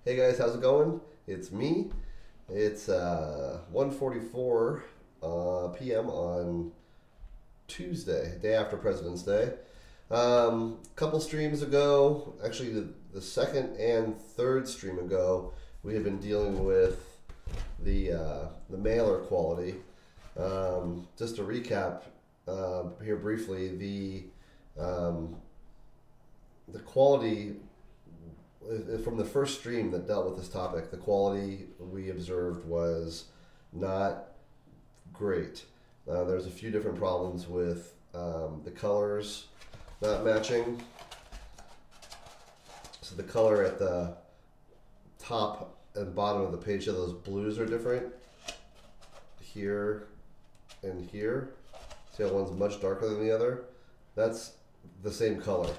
Hey guys, how's it going? It's me. It's 1:44 p.m. on Tuesday, day after President's Day. Couple streams ago, actually the second and third stream ago, we had been dealing with the mailer quality. Just to recap here briefly, um, the quality from the first stream that dealt with this topic, the quality we observed was not great. There's a few different problems with the colors not matching. So the color at the top and bottom of the page of those blues are different here and here. See how one's much darker than the other? That's the same color.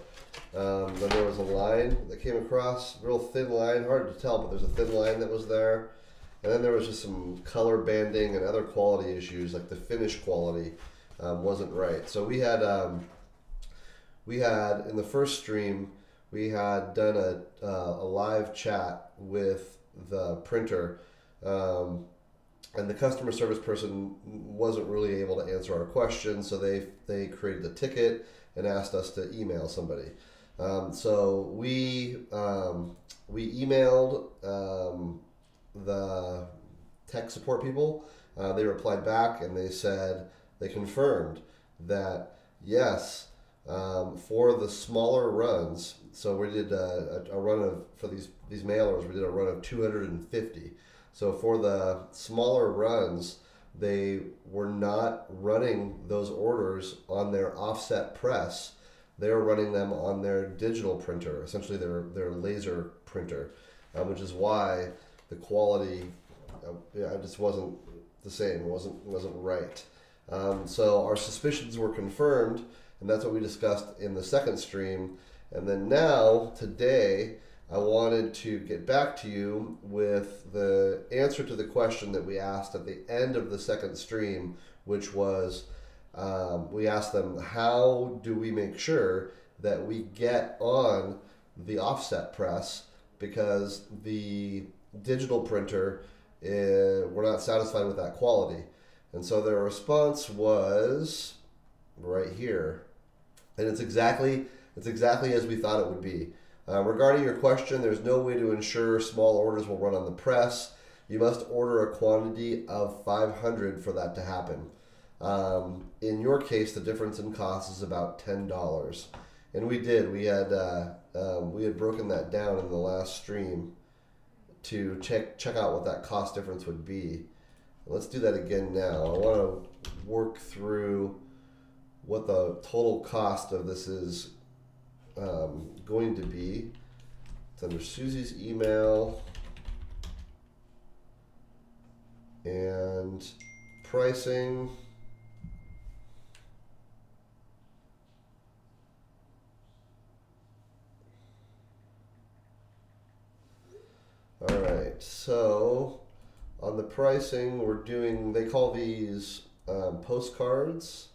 Then there was a line that came across, real thin line, hard to tell, but there's a thin line that was there. And then there was just some color banding and other quality issues, like the finish quality wasn't right. So we had in the first stream, we had done a live chat with the printer, and the customer service person wasn't really able to answer our questions, so they created a ticket and asked us to email somebody. So we emailed the tech support people. They replied back and they said they confirmed that yes, for the smaller runs. So we did a run of for these mailers. We did a run of 250. So for the smaller runs, they were not running those orders on their offset press. They were running them on their digital printer, essentially their laser printer, which is why the quality, it just wasn't the same. It wasn't right. So our suspicions were confirmed, and that's what we discussed in the second stream. And then now today, I wanted to get back to you with the answer to the question that we asked at the end of the second stream, which was we asked them, how do we make sure that we get on the offset press, because the digital printer, we're not satisfied with that quality. And so their response was right here. And it's exactly as we thought it would be. Regarding your question, there's no way to ensure small orders will run on the press. You must order a quantity of 500 for that to happen. In your case, the difference in cost is about $10, and we did. We had broken that down in the last stream to check out what that cost difference would be. Let's do that again now. I want to work through what the total cost of this is going to be. It's under Susie's email and pricing. All right, so on the pricing, we're doing, they call these postcards,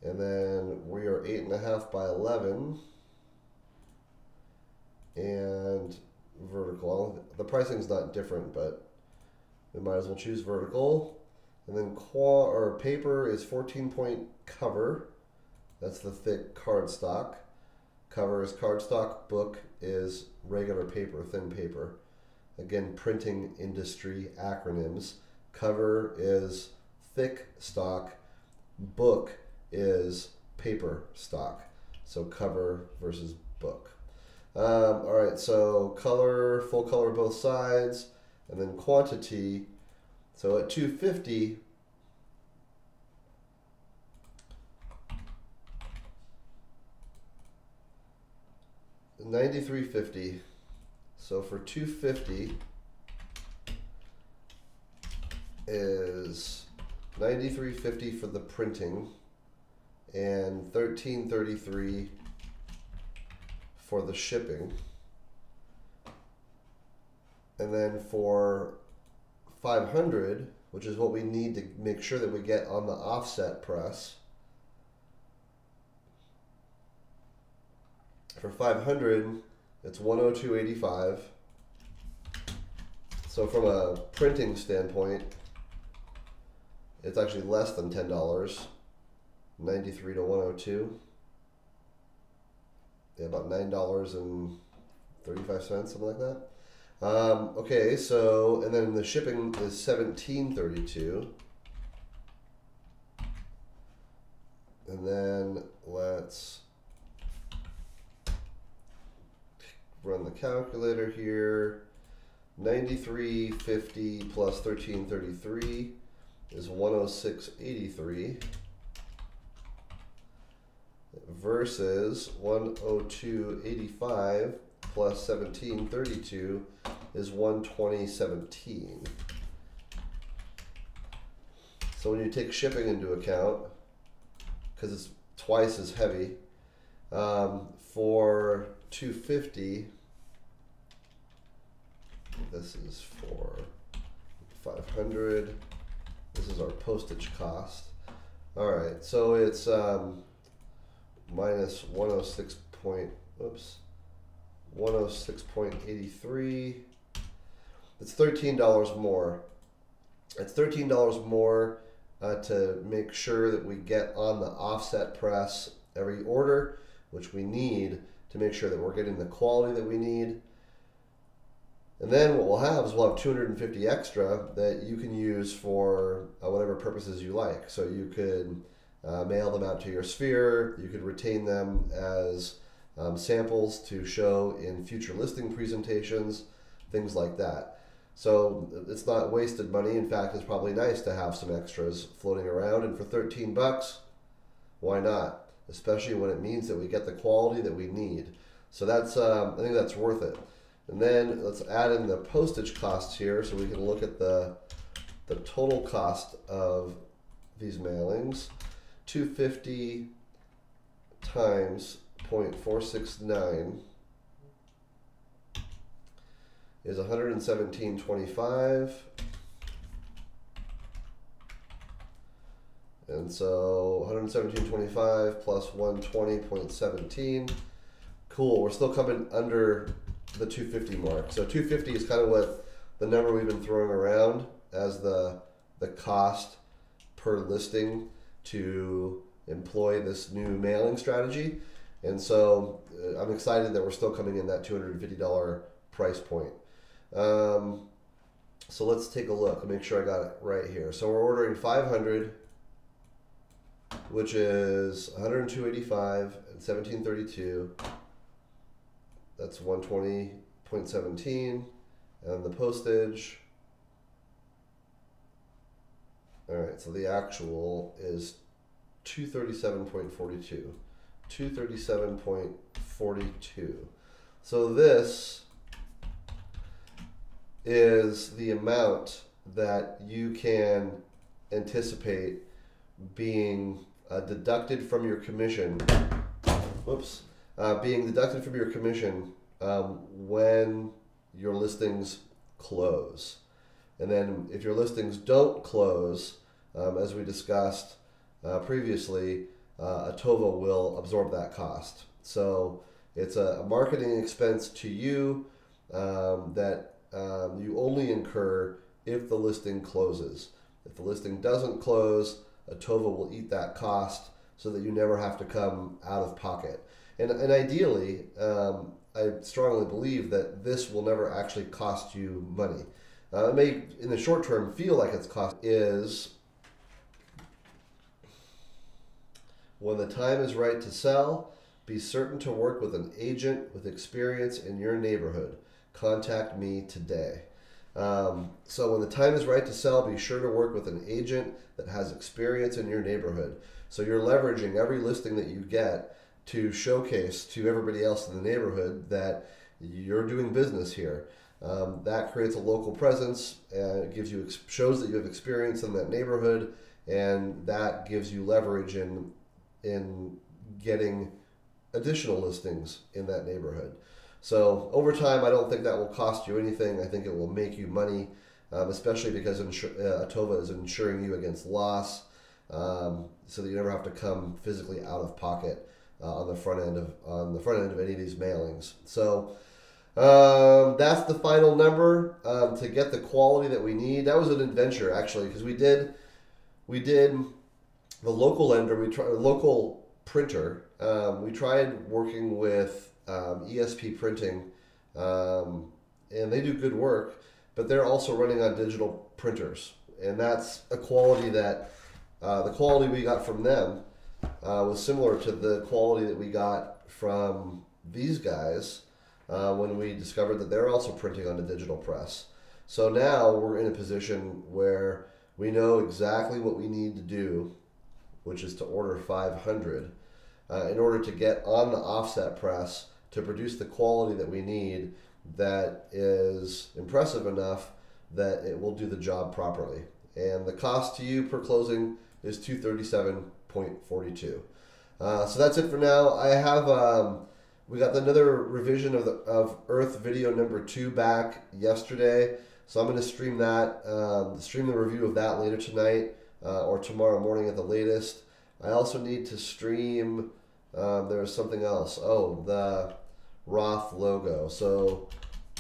and then we are 8.5 by 11 and vertical. The pricing's not different, but we might as well choose vertical. And then paper is 14-point cover. That's the thick cardstock. Cover is cardstock. Book is regular paper, thin paper. Again, printing industry acronyms. Cover is thick stock. Book is paper stock. So cover versus book. All right, so color, full color both sides, and then quantity. So at 250, $93.50. So for 250 is $93.50 for the printing and $13.33 for the shipping. And then for 500, which is what we need to make sure that we get on the offset press, for 500 it's 102.85. So from a printing standpoint, it's actually less than $10. 93 to 102. Yeah, about $9.35, something like that. Okay, so and then the shipping is $17.32. And then let's run the calculator here. 93.50 plus 13.33 is 106.83 versus 102.85 plus 17.32 is 120.17. So when you take shipping into account, because it's twice as heavy, for 250, this is for 500. This is our postage cost. All right, so it's minus 106.83. It's $13 more. It's $13 more to make sure that we get on the offset press every order, which we need to make sure that we're getting the quality that we need. And then what we'll have is we'll have 250 extra that you can use for whatever purposes you like. So you could mail them out to your sphere. You could retain them as samples to show in future listing presentations, things like that. So it's not wasted money. In fact, it's probably nice to have some extras floating around. And for 13 bucks, why not? Especially when it means that we get the quality that we need. So that's I think that's worth it. And then let's add in the postage costs here so we can look at the total cost of these mailings. 250 times 0.469 is 117.25. And so 117.25 plus 120.17. Cool, we're still coming under the 250 mark. So 250 is kind of what the number we've been throwing around as the cost per listing to employ this new mailing strategy. And so I'm excited that we're still coming in that $250 price point. So let's take a look and make sure I got it right here. So we're ordering 500, which is 102.85 and 17.32. That's 120.17, and the postage. All right, so the actual is 237.42. 237.42. So this is the amount that you can anticipate being deducted from your commission. Whoops. Being deducted from your commission when your listings close. And then if your listings don't close, as we discussed previously, Atova will absorb that cost. So it's a marketing expense to you that you only incur if the listing closes. If the listing doesn't close, Atova will eat that cost so that you never have to come out of pocket. And ideally, I strongly believe that this will never actually cost you money. It may, in the short term, feel like it's cost. Is when the time is right to sell, be certain to work with an agent with experience in your neighborhood. Contact me today. So when the time is right to sell, be sure to work with an agent that has experience in your neighborhood. So you're leveraging every listing that you get to showcase to everybody else in the neighborhood that you're doing business here. That creates a local presence and it gives you shows that you have experience in that neighborhood, and that gives you leverage in getting additional listings in that neighborhood. So over time, I don't think that will cost you anything. I think it will make you money, especially because Atova is insuring you against loss, so that you never have to come physically out of pocket on the front end of any of these mailings. So That's the final number to get the quality that we need. That was an adventure actually, because we did the local lender, we tried local printer. We tried working with ESP Printing, and they do good work, but they're also running on digital printers, and that's a quality that the quality we got from them was similar to the quality that we got from these guys when we discovered that they're also printing on a digital press. So now we're in a position where we know exactly what we need to do, which is to order 500 in order to get on the offset press to produce the quality that we need that is impressive enough that it will do the job properly. And the cost to you per closing is $237.42. So that's it for now. I have we got another revision of Earth video number 2 back yesterday, so I'm going to stream that, stream the review of that later tonight or tomorrow morning at the latest. I also need to stream. There's something else. Oh, the Roth logo. So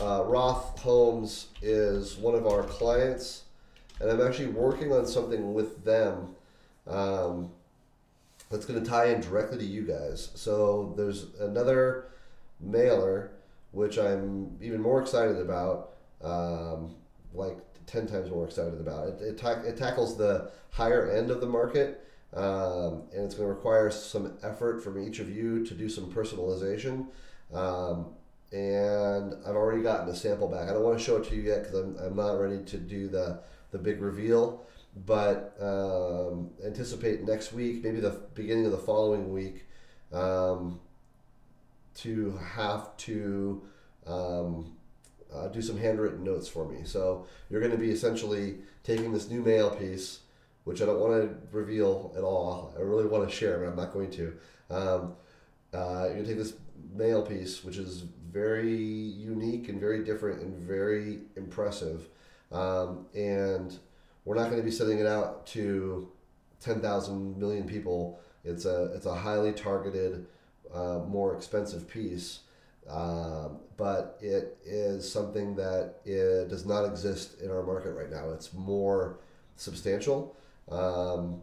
Roth Homes is one of our clients, and I'm actually working on something with them that's going to tie in directly to you guys. So there's another mailer which I'm even more excited about, like 10 times more excited about. It tackles the higher end of the market, and it's going to require some effort from each of you to do some personalization. And I've already gotten a sample back. I don't want to show it to you yet because I'm not ready to do the big reveal, but anticipate next week, maybe the beginning of the following week, to have to do some handwritten notes for me. So you're going to be essentially taking this new mail piece, which I don't want to reveal at all. I really want to share, but I'm not going to. You're going to take this mail piece, which is very unique and very different and very impressive, and we're not going to be sending it out to 10,000 million people. It's a highly targeted, more expensive piece, but it is something that it does not exist in our market right now. It's more substantial, and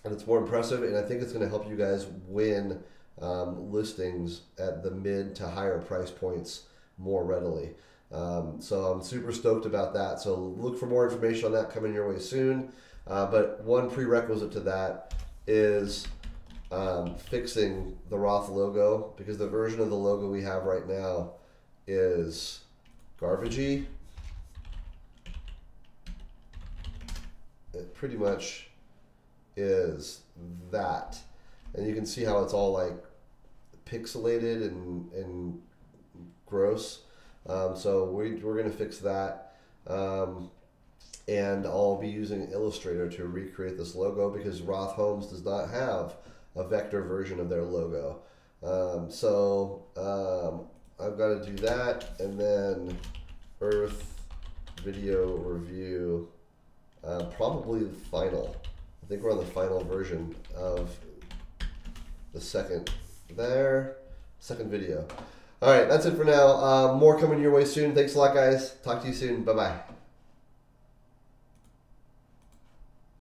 it's more impressive, and I think it's going to help you guys win listings at the mid to higher price points more readily. So I'm super stoked about that. So look for more information on that coming your way soon. But one prerequisite to that is fixing the Roth logo, because the version of the logo we have right now is garbagey. It pretty much is that. And you can see how it's all like pixelated and gross. So we're going to fix that. And I'll be using Illustrator to recreate this logo, because Roth Homes does not have a vector version of their logo. I've got to do that, and then Earth video review, probably the final. I think we're on the final version of the second video. All right, that's it for now. More coming your way soon. Thanks a lot, guys. Talk to you soon. Bye-bye.